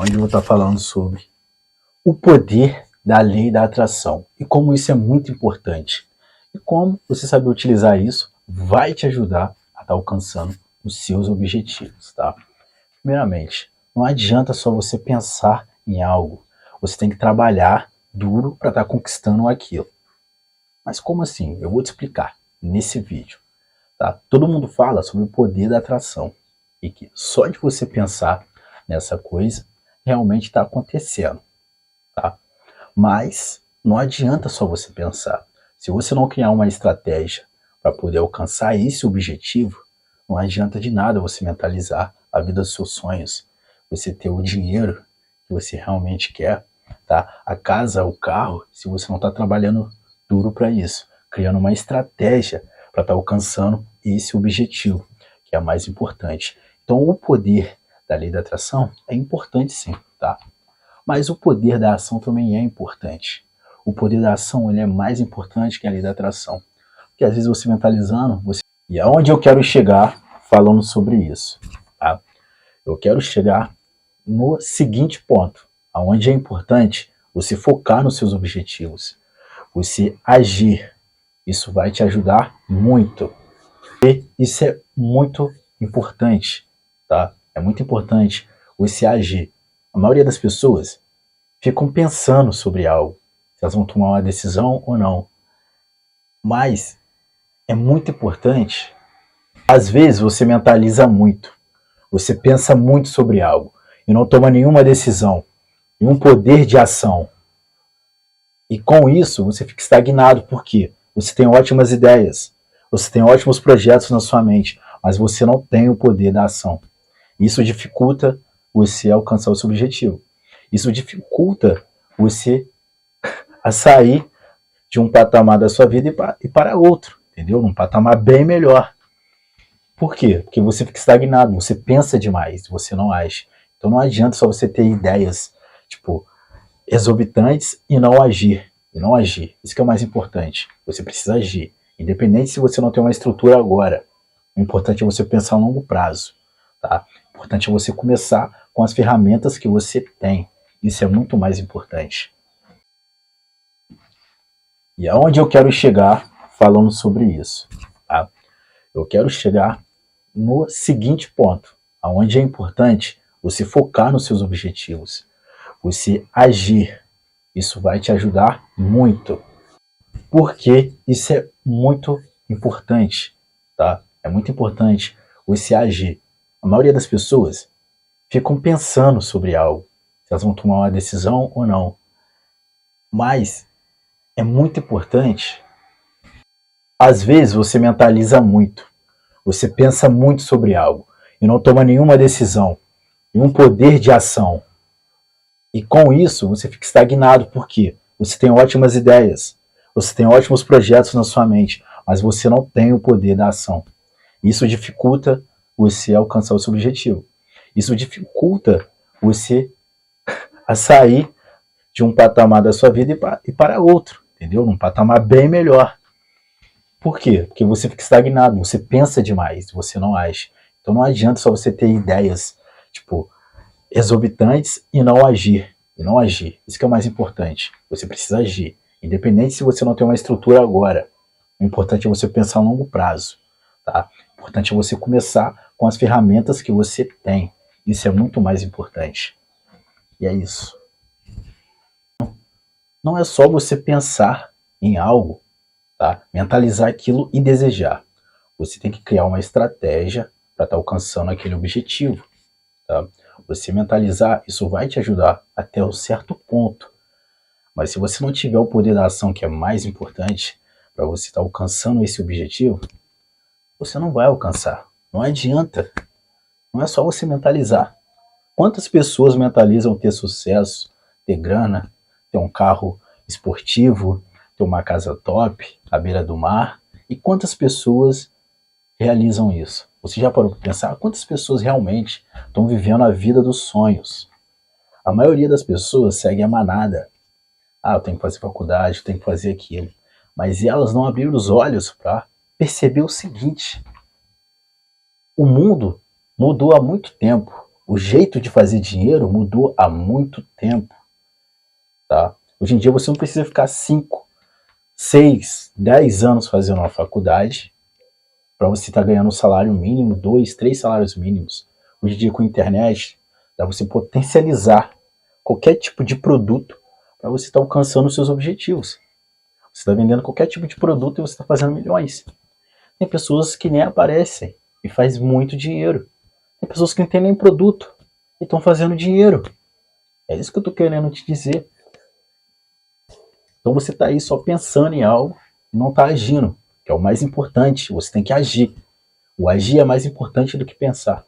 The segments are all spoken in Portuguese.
onde eu vou estar falando sobre o poder da lei da atração e como isso é muito importante. E como você saber utilizar isso vai te ajudar a estar alcançando os seus objetivos, tá? Primeiramente, não adianta só você pensar em algo. Você tem que trabalhar duro para estar conquistando aquilo. Mas como assim? Eu vou te explicar nesse vídeo. Tá? Todo mundo fala sobre o poder da atração e que só de você pensar nessa coisa realmente está acontecendo. Tá? Mas não adianta só você pensar. Se você não criar uma estratégia para poder alcançar esse objetivo, não adianta de nada você mentalizar a vida dos seus sonhos, você ter o dinheiro que você realmente quer, tá? A casa, o carro, se você não está trabalhando duro para isso, criando uma estratégia para estar alcançando esse objetivo, que é a mais importante. Então, o poder da lei da atração é importante sim, tá? Mas o poder da ação também é importante. O poder da ação ele é mais importante que a lei da atração. Porque às vezes você mentalizando, você... E aonde eu quero chegar falando sobre isso, tá? Eu quero chegar no seguinte ponto, aonde é importante você focar nos seus objetivos, você agir. Isso vai te ajudar muito. E isso é muito importante, tá? É muito importante você agir. A maioria das pessoas ficam pensando sobre algo, se elas vão tomar uma decisão ou não. Mas é muito importante. Às vezes você mentaliza muito, você pensa muito sobre algo e não toma nenhuma decisão, nenhum poder de ação. E com isso você fica estagnado, porque você tem ótimas ideias, você tem ótimos projetos na sua mente, mas você não tem o poder da ação. Isso dificulta você alcançar o seu objetivo. Isso dificulta você a sair de um patamar da sua vida e para outro, entendeu? Num patamar bem melhor. Por quê? Porque você fica estagnado, você pensa demais, você não age. Então não adianta só você ter ideias, tipo, exorbitantes e não agir. E não agir. Isso que é o mais importante. Você precisa agir. Independente se você não tem uma estrutura agora. O importante é você pensar a longo prazo. Tá? O importante é você começar com as ferramentas que você tem. Isso é muito mais importante. E aonde eu quero chegar falando sobre isso? Tá? Eu quero chegar no seguinte ponto, aonde é importante você focar nos seus objetivos, você agir. Isso vai te ajudar muito, porque isso é muito importante, tá? É muito importante você agir. A maioria das pessoas ficam pensando sobre algo, se elas vão tomar uma decisão ou não. Mas é muito importante. Às vezes você mentaliza muito, você pensa muito sobre algo e não toma nenhuma decisão, nenhum poder de ação. E com isso você fica estagnado, porque você tem ótimas ideias, você tem ótimos projetos na sua mente, mas você não tem o poder da ação. Isso dificulta você alcançar o seu objetivo. Isso dificulta você a sair de um patamar da sua vida e para outro, entendeu? Num patamar bem melhor. Por quê? Porque você fica estagnado, você pensa demais, você não age. Então não adianta só você ter ideias, tipo, exorbitantes e não agir. E não agir. Isso que é o mais importante. Você precisa agir. Independente se você não tem uma estrutura agora. O importante é você pensar a longo prazo. Tá? O importante é você começar com as ferramentas que você tem. Isso é muito mais importante. E é isso. Não é só você pensar em algo, tá? Mentalizar aquilo e desejar. Você tem que criar uma estratégia para estar alcançando aquele objetivo. Tá? Você mentalizar, isso vai te ajudar até um certo ponto. Mas se você não tiver o poder da ação, que é mais importante para você estar alcançando esse objetivo, você não vai alcançar. Não adianta. Não é só você mentalizar. Quantas pessoas mentalizam ter sucesso, ter grana, ter um carro esportivo, ter uma casa top, à beira do mar? E quantas pessoas realizam isso? Você já parou para pensar quantas pessoas realmente estão vivendo a vida dos sonhos? A maioria das pessoas segue a manada. Ah, eu tenho que fazer faculdade, eu tenho que fazer aquilo. Mas elas não abriram os olhos para perceber o seguinte: o mundo mudou há muito tempo. O jeito de fazer dinheiro mudou há muito tempo, tá? Hoje em dia você não precisa ficar 5, 6, 10 anos fazendo uma faculdade para você estar ganhando um salário mínimo, 2, 3 salários mínimos. Hoje em dia com a internet, dá você potencializar qualquer tipo de produto para você estar alcançando os seus objetivos. Você está vendendo qualquer tipo de produto e você está fazendo milhões. Tem pessoas que nem aparecem e faz muito dinheiro. Tem pessoas que não têm nem produto e estão fazendo dinheiro. É isso que eu estou querendo te dizer. Então você está aí só pensando em algo e não está agindo, que é o mais importante. Você tem que agir. O agir é mais importante do que pensar.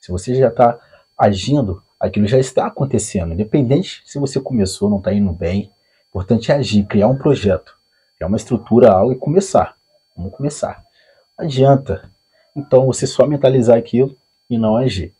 Se você já está agindo, aquilo já está acontecendo. Independente se você começou, não está indo bem. O importante é agir, criar um projeto, criar uma estrutura, algo e começar. Vamos começar. Não adianta. Então você só mentalizar aquilo e não agir.